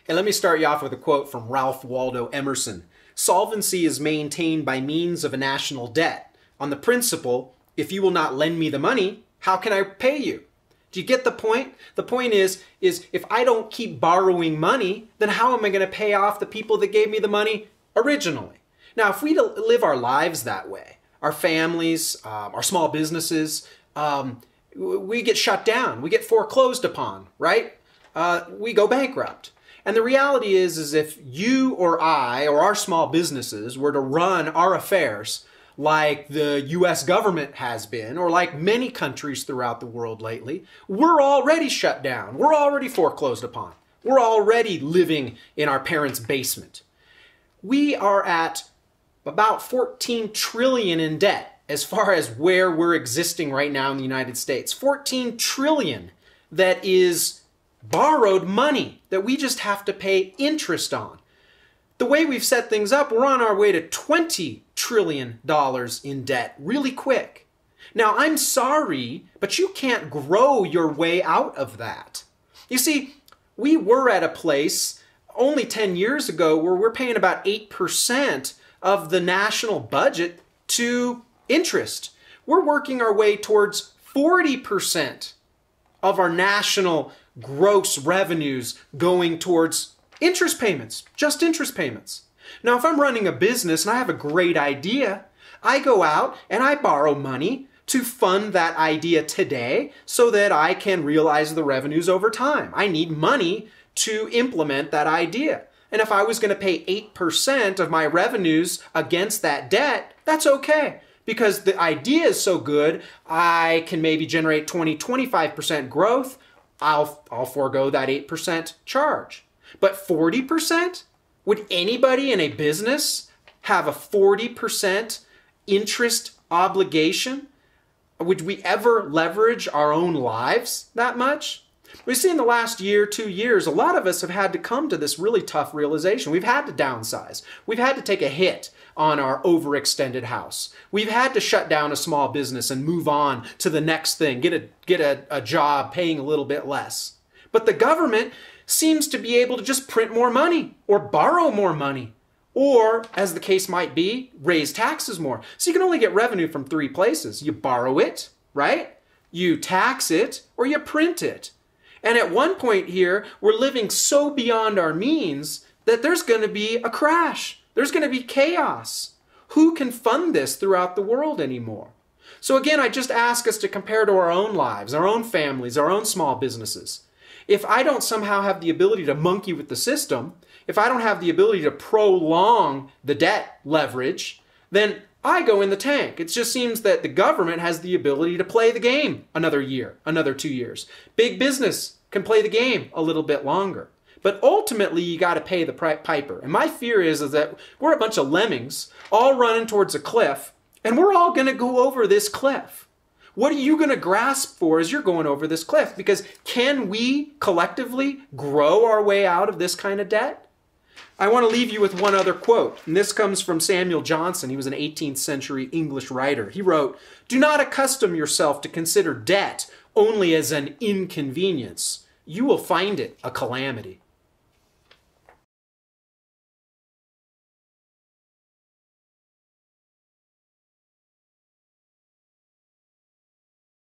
Hey, let me start you off with a quote from Ralph Waldo Emerson. Solvency is maintained by means of a national debt. On the principle, if you will not lend me the money, how can I pay you? Do you get the point? The point is if I don't keep borrowing money, then how am I going to pay off the people that gave me the money originally? Now, if we live our lives that way, our families, our small businesses, we get shut down, we get foreclosed upon, right? We go bankrupt. And the reality is if you or I or our small businesses were to run our affairs like the US government has been, or like many countries throughout the world lately, we're already shut down. We're already foreclosed upon. We're already living in our parents' basement. We are at about 14 trillion in debt as far as where we're existing right now in the United States. 14 trillion that is borrowed money that we just have to pay interest on. The way we've set things up, we're on our way to $20 trillion in debt really quick. Now, I'm sorry, but you can't grow your way out of that. You see, we were at a place only 10 years ago where we're paying about 8% of the national budget to interest. We're working our way towards 40% of our national gross revenues going towards interest payments, just interest payments. Now, if I'm running a business and I have a great idea, I go out and I borrow money to fund that idea today so that I can realize the revenues over time. I need money to implement that idea. And if I was going to pay 8% of my revenues against that debt, that's okay. Because the idea is so good, I can maybe generate 20, 25% growth. I'll forego that 8% charge. But 40%? Would anybody in a business have a 40% interest obligation? Would we ever leverage our own lives that much? We see in the last year, 2 years, a lot of us have had to come to this really tough realization. We've had to downsize. We've had to take a hit on our overextended house. We've had to shut down a small business and move on to the next thing, get a job paying a little bit less. But the government seems to be able to just print more money or borrow more money or, as the case might be, raise taxes more. So you can only get revenue from 3 places. You borrow it, right? You tax it, or you print it. And at one point here, we're living so beyond our means that there's going to be a crash. There's going to be chaos. Who can fund this throughout the world anymore? So again, I just ask us to compare to our own lives, our own families, our own small businesses. If I don't somehow have the ability to monkey with the system, if I don't have the ability to prolong the debt leverage, then I go in the tank. It just seems that the government has the ability to play the game another year, another 2 years. Big business can play the game a little bit longer. But ultimately, you got to pay the piper. And my fear is that we're a bunch of lemmings all running towards a cliff, and we're all going to go over this cliff. What are you going to grasp for as you're going over this cliff? Because can we collectively grow our way out of this kind of debt? I want to leave you with one other quote, and this comes from Samuel Johnson. He was an 18th century English writer. He wrote, "Do not accustom yourself to consider debt only as an inconvenience. You will find it a calamity."